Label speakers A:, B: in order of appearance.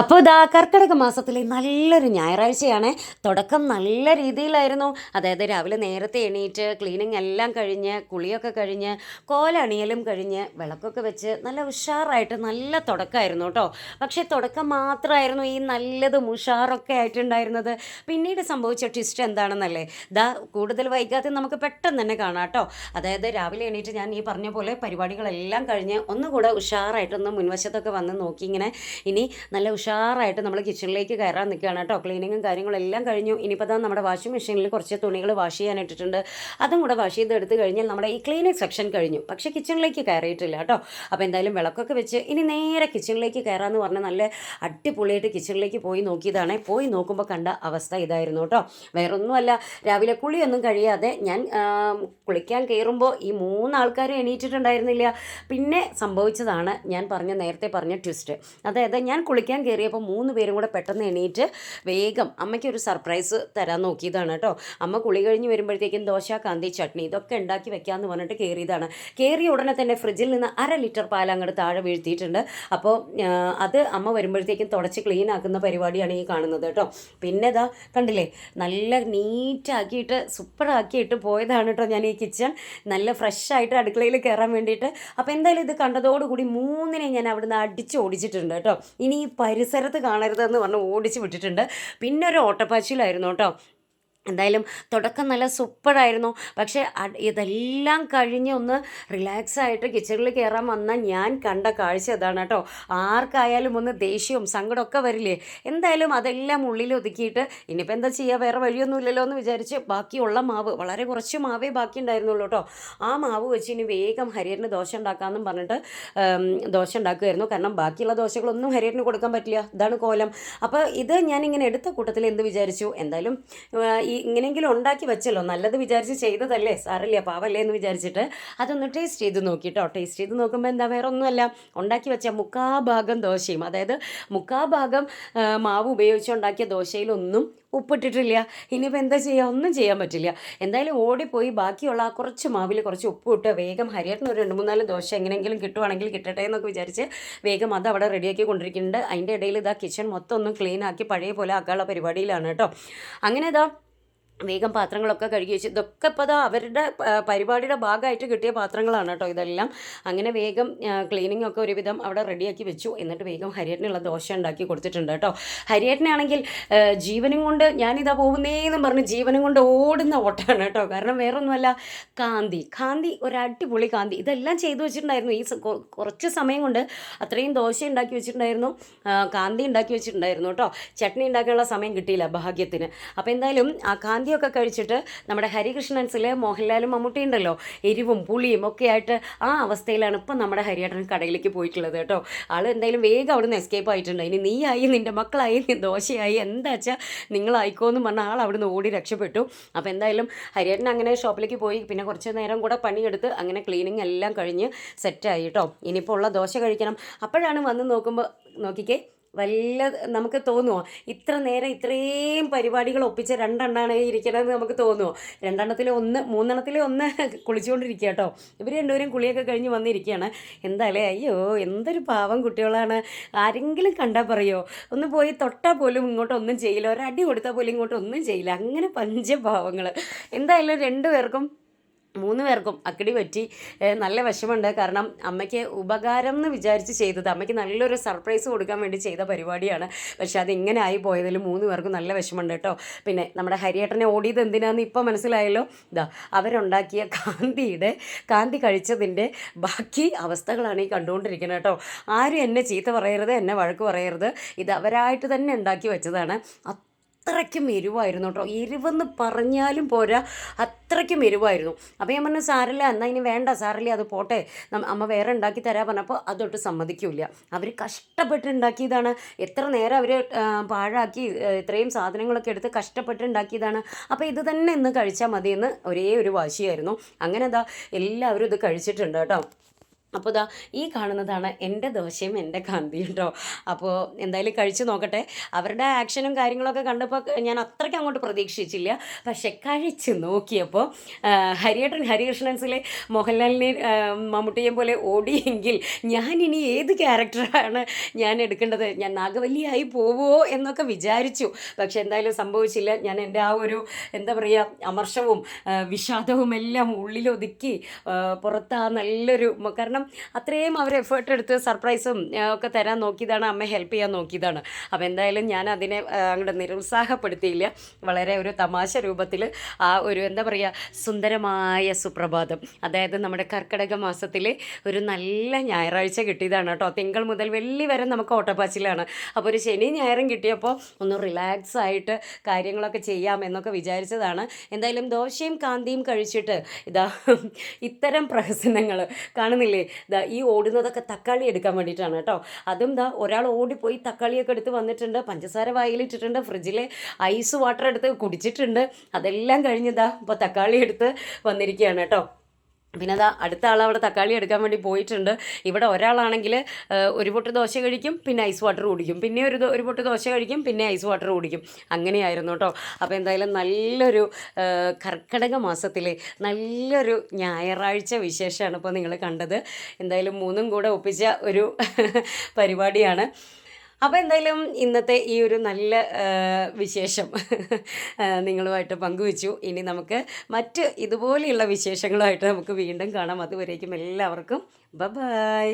A: അപ്പോൾ ഇതാ കർക്കിടക മാസത്തിലെ നല്ലൊരു ഞായറാഴ്ചയാണ്. തുടക്കം നല്ല രീതിയിലായിരുന്നു. അതായത് രാവിലെ നേരത്തെ എണീറ്റ് ക്ലീനിങ് എല്ലാം കഴിഞ്ഞ് കുളിയൊക്കെ കഴിഞ്ഞ് കോലണിയലും കഴിഞ്ഞ് വിളക്കൊക്കെ വെച്ച് നല്ല ഉഷാറായിട്ട് നല്ല തുടക്കമായിരുന്നു കേട്ടോ. പക്ഷേ തുടക്കം മാത്രമായിരുന്നു ഈ നല്ലതും ഉഷാറൊക്കെ ആയിട്ടുണ്ടായിരുന്നത്. പിന്നീട് സംഭവിച്ച ട്വിസ്റ്റ് എന്താണെന്നല്ലേ, ഇതാ കൂടുതൽ വൈകാതെ നമുക്ക് പെട്ടെന്ന് തന്നെ കാണാം കേട്ടോ. അതായത് രാവിലെ എണീറ്റ് ഞാൻ ഈ പറഞ്ഞ പോലെ പരിപാടികളെല്ലാം കഴിഞ്ഞ് ഒന്നുകൂടെ ഉഷാറായിട്ടൊന്ന് മുൻവശത്തൊക്കെ വന്ന് നോക്കി ഇങ്ങനെ ഇനി നല്ല ഉഷാറായിട്ട് നമ്മൾ കിച്ചണിലേക്ക് കയറാൻ നിൽക്കുകയാണ് കേട്ടോ. ക്ലീനിങ്ങും കാര്യങ്ങളും എല്ലാം കഴിഞ്ഞു. ഇനിയിപ്പോൾ തന്നെ നമ്മുടെ വാഷിംഗ് മെഷീനിൽ കുറച്ച് തുണികൾ വാഷ് ചെയ്യാനിട്ടിട്ടുണ്ട്. അതും കൂടെ വാഷ് ചെയ്ത് എടുത്ത് കഴിഞ്ഞാൽ നമ്മുടെ ഈ ക്ലീനിങ് സെക്ഷൻ കഴിഞ്ഞു. പക്ഷേ കിച്ചണിലേക്ക് കയറിയിട്ടില്ല കേട്ടോ. അപ്പോൾ എന്തായാലും വിളക്കൊക്കെ വെച്ച് ഇനി നേരെ കിച്ചണിലേക്ക് കയറാമെന്ന് പറഞ്ഞാൽ നല്ല അടിപൊളിയായിട്ട് കിച്ചണിലേക്ക് പോയി നോക്കിയതാണ്. പോയി നോക്കുമ്പോൾ കണ്ട അവസ്ഥ ഇതായിരുന്നു കേട്ടോ. വേറൊന്നുമല്ല, രാവിലെ കുളിയൊന്നും കഴിയാതെ ഞാൻ കുളിക്കാൻ കയറുമ്പോൾ ഈ മൂന്നാൾക്കാരും എണീറ്റിട്ടുണ്ടായിരുന്നില്ല. പിന്നെ സംഭവിച്ചതാണ് ഞാൻ നേരത്തെ പറഞ്ഞ ട്വിസ്റ്റ്. അതായത് ഞാൻ കുളിക്കാൻ കയറിയപ്പോൾ 3 പേരും കൂടെ പെട്ടെന്ന് എണീറ്റ് വേഗം അമ്മയ്ക്ക് ഒരു സർപ്രൈസ് തരാൻ നോക്കിയതാണ് കേട്ടോ. അമ്മ കുളി കഴിഞ്ഞ് വരുമ്പോഴത്തേക്കും ദോശ, കാന്തി, ചട്നി ഇതൊക്കെ ഉണ്ടാക്കി വെക്കാമെന്ന് പറഞ്ഞിട്ട് കയറിയതാണ്. കയറിയ ഉടനെ തന്നെ ഫ്രിഡ്ജിൽ നിന്ന് 1/2 ലിറ്റർ പാൽ അങ്ങോട്ട് താഴെ വീഴ്ത്തിയിട്ടുണ്ട്. അപ്പോൾ അത് അമ്മ വരുമ്പോഴത്തേക്കും തുടച്ച് ക്ലീൻ ആക്കുന്ന പരിപാടിയാണ് ഈ കാണുന്നത് കേട്ടോ. പിന്നെ ഇതാ കണ്ടില്ലേ, നല്ല നീറ്റാക്കിയിട്ട് സൂപ്പറാക്കിയിട്ട് പോയതാണ് കേട്ടോ ഞാൻ ഈ കിച്ചൺ നല്ല ഫ്രഷായിട്ട് അടുക്കളയിൽ കയറാൻ വേണ്ടിയിട്ട്. അപ്പോൾ എന്തായാലും ഇത് കണ്ടതോടുകൂടി 3നെ ഞാൻ അവിടുന്ന് അടിച്ച് ഓടിച്ചിട്ടുണ്ട് കേട്ടോ. ഇനി ഈ പരിസരത്ത് കാണരുതെന്ന് പറഞ്ഞ് ഓടിച്ച് വിട്ടിട്ടുണ്ട്. പിന്നെ ഒരു ഓട്ടപ്പാച്ചിലായിരുന്നു കേട്ടോ. എന്തായാലും തുടക്കം നല്ല സൂപ്പറായിരുന്നു. പക്ഷേ ഇതെല്ലാം കഴിഞ്ഞ് ഒന്ന് റിലാക്സായിട്ട് കിച്ചണിൽ കയറാൻ വന്നാൽ ഞാൻ കണ്ട കാഴ്ച അതാണ് കേട്ടോ. ആർക്കായാലും ഒന്ന് ദേഷ്യവും സങ്കടമൊക്കെ വരില്ലേ. എന്തായാലും അതെല്ലാം ഉള്ളിൽ ഒതുക്കിയിട്ട് ഇനിയിപ്പോൾ എന്താ ചെയ്യുക, വേറെ വഴിയൊന്നുമില്ലല്ലോ എന്ന് വിചാരിച്ച് ബാക്കിയുള്ള മാവ്, വളരെ കുറച്ച് മാവേ ബാക്കി ഉണ്ടായിരുന്നുള്ളൂ കേട്ടോ. ആ മാവ് വെച്ച് ഇനി വേഗം ഹരിയറിന് ദോശ ഉണ്ടാക്കാമെന്നും പറഞ്ഞിട്ട് ദോശ ഉണ്ടാക്കുമായിരുന്നു. കാരണം ബാക്കിയുള്ള ദോശകളൊന്നും ഹരിയറിന് കൊടുക്കാൻ പറ്റില്ല, ഇതാണ് കോലം. അപ്പോൾ ഇത് ഞാനിങ്ങനെ എടുത്ത കൂട്ടത്തിൽ എന്ത് വിചാരിച്ചു, എന്തായാലും ഇങ്ങനെയെങ്കിലും ഉണ്ടാക്കി വെച്ചല്ലോ, നല്ലത് വിചാരിച്ച് ചെയ്തതല്ലേ, സാരല്ല പാവല്ലേ എന്ന് വിചാരിച്ചിട്ട് അതൊന്ന് ടേസ്റ്റ് ചെയ്ത് നോക്കിട്ടോ. ടേസ്റ്റ് ചെയ്ത് നോക്കുമ്പോൾ എന്താ, വേറെ ഒന്നുമല്ല, ഉണ്ടാക്കി വെച്ച 3/4 ദോശയും, അതായത് 3/4 മാവ് ഉപയോഗിച്ചുണ്ടാക്കിയ ദോശയിലൊന്നും ഉപ്പിട്ടിട്ടില്ല. ഇനിയിപ്പോൾ എന്താ ചെയ്യുക, ഒന്നും ചെയ്യാൻ പറ്റില്ല. എന്തായാലും ഓടിപ്പോയി ബാക്കിയുള്ള ആ കുറച്ച് മാവിൽ കുറച്ച് ഉപ്പ് ഇട്ട് വേഗം ഹരിയേട്ടന് ഒരു 2-3-4 ദോശ എങ്ങനെയെങ്കിലും കിട്ടുവാണെങ്കിൽ കിട്ടട്ടെ എന്നൊക്കെ വിചാരിച്ച് വേഗം അത് അവിടെ റെഡിയാക്കി കൊണ്ടിരിക്കുന്നുണ്ട്. അതിൻ്റെ ഇടയിൽ ഇതാ കിച്ചൺ മൊത്തം ഒന്നും ക്ലീൻ ആക്കി പഴയ പോലെ ആക്കാനുള്ള പരിപാടിയിലാണ് കേട്ടോ. അങ്ങനെ ഇതാ വേഗം പാത്രങ്ങളൊക്കെ കഴുകി വെച്ച്, ഇതൊക്കെ ഇപ്പോൾ അതാ അവരുടെ പരിപാടിയുടെ ഭാഗമായിട്ട് കിട്ടിയ പാത്രങ്ങളാണ് കേട്ടോ ഇതെല്ലാം. അങ്ങനെ വേഗം ക്ലീനിങ് ഒക്കെ ഒരുവിധം അവിടെ റെഡിയാക്കി വെച്ചു. എന്നിട്ട് വേഗം ഹരിയേട്ടനുള്ള ദോശ ഉണ്ടാക്കി കൊടുത്തിട്ടുണ്ട് കേട്ടോ. ഹരിയേട്ടനാണെങ്കിൽ ജീവനും കൊണ്ട് ഞാനിതാ പോകുന്നേന്നും പറഞ്ഞ് ജീവനും കൊണ്ട് ഓടുന്ന ഓട്ടമാണ് കേട്ടോ. കാരണം വേറൊന്നുമല്ല, കാന്തി ഒരു അടിപൊളി കാന്തി ഇതെല്ലാം ചെയ്തു വെച്ചിട്ടുണ്ടായിരുന്നു. ഈ കുറച്ച് സമയം കൊണ്ട് അത്രയും ദോശ ഉണ്ടാക്കി വെച്ചിട്ടുണ്ടായിരുന്നു, കാന്തി ഉണ്ടാക്കി വെച്ചിട്ടുണ്ടായിരുന്നു കേട്ടോ. ചട്നി ഉണ്ടാക്കാനുള്ള സമയം കിട്ടിയില്ല ഭാഗ്യത്തിന്. അപ്പോൾ എന്തായാലും ആ കാന്തി ഒക്കെ കഴിച്ചിട്ട് നമ്മുടെ ഹരികൃഷ്ണൻസിലെ മോഹൻലാലും മമ്മൂട്ടി ഉണ്ടല്ലോ, എരിവും പുളിയും ഒക്കെ ആയിട്ട് ആ അവസ്ഥയിലാണ് ഇപ്പം നമ്മുടെ ഹരിയേട്ടൻ കടയിലേക്ക് പോയിട്ടുള്ളത് കേട്ടോ. ആൾ എന്തായാലും വേഗം അവിടെ നിന്ന് എസ്കേപ്പ് ആയിട്ടുണ്ട്. ഇനി നീയായി, നിൻ്റെ മക്കളായി, ദോശയായി, എന്താ വെച്ചാൽ നിങ്ങളായിക്കോന്ന് പറഞ്ഞാൽ ആൾ അവിടെ നിന്ന് ഓടി രക്ഷപ്പെട്ടു. അപ്പോൾ എന്തായാലും ഹരിയേട്ടൻ അങ്ങനെ ഷോപ്പിലേക്ക് പോയി. പിന്നെ കുറച്ച് നേരം കൂടെ പണിയെടുത്ത് അങ്ങനെ ക്ലീനിങ് എല്ലാം കഴിഞ്ഞ് സെറ്റായി കേട്ടോ. ഇനിയിപ്പോൾ ഉള്ള ദോശ കഴിക്കണം. അപ്പോഴാണ് വന്ന് നോക്കുമ്പോൾ നോക്കിക്കേ, നമുക്ക് തോന്നുമോ ഇത്ര നേരം ഇത്രയും പരിപാടികൾ ഒപ്പിച്ച 2 എണ്ണമാണ് ഇരിക്കണമെന്ന് നമുക്ക് തോന്നുമോ? 3 കുളിച്ചുകൊണ്ടിരിക്കുക കേട്ടോ. ഇവർ 2 കുളിയൊക്കെ കഴിഞ്ഞ് വന്നിരിക്കുകയാണ്. എന്തായാലും അയ്യോ എന്തൊരു പാവം കുട്ടികളാണ്. ആരെങ്കിലും കണ്ടാൽ പറയുമോ, ഒന്ന് പോയി തൊട്ടാൽ പോലും ഇങ്ങോട്ട് ഒന്നും ചെയ്യില്ല, ഒരടി കൊടുത്താൽ പോലും ഇങ്ങോട്ട് ഒന്നും ചെയ്യില്ല. അങ്ങനെ പഞ്ചപാവങ്ങൾ. എന്തായാലും 3 പേർക്കും അക്കടി പറ്റി. നല്ല വിഷമമുണ്ട്. കാരണം അമ്മയ്ക്ക് ഉപകാരം എന്ന് വിചാരിച്ച് ചെയ്തത്, അമ്മയ്ക്ക് നല്ലൊരു സർപ്രൈസ് കൊടുക്കാൻ വേണ്ടി ചെയ്ത പരിപാടിയാണ്. പക്ഷെ അതിങ്ങനെ ആയി പോയതിൽ 3 പേർക്കും നല്ല വിഷമമുണ്ട് കേട്ടോ. പിന്നെ നമ്മുടെ ഹരിയേട്ടനെ ഓടിയത് എന്തിനാന്ന് ഇപ്പം മനസ്സിലായല്ലോ. ഇതാ അവരുണ്ടാക്കിയ കാന്തി കഴിച്ചതിൻ്റെ ബാക്കി അവസ്ഥകളാണ് ഈ കണ്ടുകൊണ്ടിരിക്കുന്നത് കേട്ടോ. ആരും എന്നെ ചീത്ത പറയരുത്, എന്നെ വഴക്ക് പറയരുത്. ഇത് അവരായിട്ട് തന്നെ ഉണ്ടാക്കി വെച്ചതാണ്. അത്രയ്ക്കും എരിവായിരുന്നു കേട്ടോ. എരിവെന്ന് പറഞ്ഞാലും പോരാ, അത്രയ്ക്കും എരിവായിരുന്നു. അപ്പോൾ ഞാൻ പറഞ്ഞു സാരല്ല, എന്നാൽ ഇനി വേണ്ട, സാരല്ല അത് പോട്ടെ, അമ്മ വേറെ ഉണ്ടാക്കി തരാൻ പറഞ്ഞപ്പോൾ അതൊട്ട് സമ്മതിക്കില്ല. അവർ കഷ്ടപ്പെട്ട് ഉണ്ടാക്കിയതാണ്. എത്ര നേരം അവർ പാഴാക്കി ഇത്രയും സാധനങ്ങളൊക്കെ എടുത്ത് കഷ്ടപ്പെട്ട് ഉണ്ടാക്കിയതാണ്. അപ്പോൾ ഇത് തന്നെ ഇന്ന് കഴിച്ചാൽ മതിയെന്ന് ഒരേ ഒരു വാശിയായിരുന്നു. അങ്ങനെ എല്ലാവരും ഇത് കഴിച്ചിട്ടുണ്ട് കേട്ടോ. അപ്പോൾ ദാ ഈ കാണുന്നതാണ് എൻ്റെ ദോശയും എൻ്റെ കാന്തിയും കേട്ടോ. അപ്പോൾ എന്തായാലും കഴിച്ച് നോക്കട്ടെ. അവരുടെ ആക്ഷനും കാര്യങ്ങളൊക്കെ കണ്ടപ്പോൾ ഞാൻ അത്രയ്ക്ക് അങ്ങോട്ട് പ്രതീക്ഷിച്ചില്ല. പക്ഷെ കഴിച്ച് നോക്കിയപ്പോൾ ഹരിയേട്ടൻ ഹരികൃഷ്ണൻസിലെ മോഹൻലാലിനെ മമ്മൂട്ടിയെയും പോലെ ഓടിയെങ്കിൽ ഞാനിനി ഏത് ക്യാരക്ടറാണ് ഞാൻ എടുക്കേണ്ടത്, ഞാൻ നാഗവല്ലിയായി പോവുമോ എന്നൊക്കെ വിചാരിച്ചു. പക്ഷെ എന്തായാലും സംഭവിച്ചില്ല. ഞാൻ എൻ്റെ ആ ഒരു എന്താ പറയുക അമർഷവും വിഷാദവും എല്ലാം ഉള്ളിലൊതുക്കി പുറത്ത് ആ നല്ലൊരു കാരണം അത്രയും അവർ എഫേർട്ട് എടുത്ത് സർപ്രൈസും ഒക്കെ തരാൻ നോക്കിയതാണ്, അമ്മ ഹെൽപ്പ് ചെയ്യാൻ നോക്കിയതാണ്. അപ്പോൾ എന്തായാലും ഞാൻ അതിനെ അങ്ങോട്ട് നിരുത്സാഹപ്പെടുത്തിയില്ല. വളരെ ഒരു തമാശ രൂപത്തിൽ ആ ഒരു എന്താ പറയുക സുന്ദരമായ സുപ്രഭാതം, അതായത് നമ്മുടെ കർക്കിടക മാസത്തിലെ ഒരു നല്ല ഞായറാഴ്ച കിട്ടിയതാണ് കേട്ടോ. തിങ്കൾ മുതൽ വെള്ളി വരെ നമുക്ക് ഓട്ടപ്പാച്ചിലാണ്. അപ്പോൾ ഒരു ശനി ഞായറും കിട്ടിയപ്പോൾ ഒന്ന് റിലാക്സ് ആയിട്ട് കാര്യങ്ങളൊക്കെ ചെയ്യാം എന്നൊക്കെ വിചാരിച്ചതാണ്. എന്തായാലും ദോശയും കാന്തിയും കഴിച്ചിട്ട് ഇതാ ഇത്തരം പ്രഹസനങ്ങൾ കാണുന്നില്ലേ. ഈ ഓടുന്നതൊക്കെ തക്കാളി എടുക്കാൻ വേണ്ടിയിട്ടാണ് കേട്ടോ. അതും ഒരാൾ ഓടിപ്പോയി തക്കാളിയൊക്കെ എടുത്ത് വന്നിട്ടുണ്ട്, പഞ്ചസാര വായിലിട്ടിട്ടുണ്ട്, ഫ്രിഡ്ജിലെ ഐസ് വാട്ടർ എടുത്ത് കുടിച്ചിട്ടുണ്ട്. അതെല്ലാം കഴിഞ്ഞതാ ഇപ്പോൾ തക്കാളി എടുത്ത് വന്നിരിക്കുകയാണ് കേട്ടോ. പിന്നെ അടുത്ത ആൾ അവിടെ തക്കാളി എടുക്കാൻ വേണ്ടി പോയിട്ടുണ്ട്. ഇവിടെ ഒരാളാണെങ്കിൽ ഒരു പൊട്ട് ദോശ കഴിക്കും, പിന്നെ ഐസ് വാട്ടർ കുടിക്കും, പിന്നെ ഒരു പൊട്ട് ദോശ കഴിക്കും, പിന്നെ ഐസ് വാട്ടർ കുടിക്കും. അങ്ങനെയായിരുന്നു കേട്ടോ. അപ്പോൾ എന്തായാലും നല്ലൊരു കർക്കിടക മാസത്തിലെ നല്ലൊരു ഞായറാഴ്ച വിശേഷമാണ് ഇപ്പോൾ നിങ്ങൾ കണ്ടത്. എന്തായാലും മൂന്നും കൂടെ ഒപ്പിച്ച ഒരു പരിപാടിയാണ്. അപ്പോൾ എന്തായാലും ഇന്നത്തെ ഈ ഒരു നല്ല വിശേഷം നിങ്ങളുമായിട്ട് പങ്കുവച്ചു. ഇനി നമുക്ക് മറ്റ് ഇതുപോലെയുള്ള വിശേഷങ്ങളുമായിട്ട് നമുക്ക് വീണ്ടും കാണാം. അതുവരേക്കും എല്ലാവർക്കും ബൈ.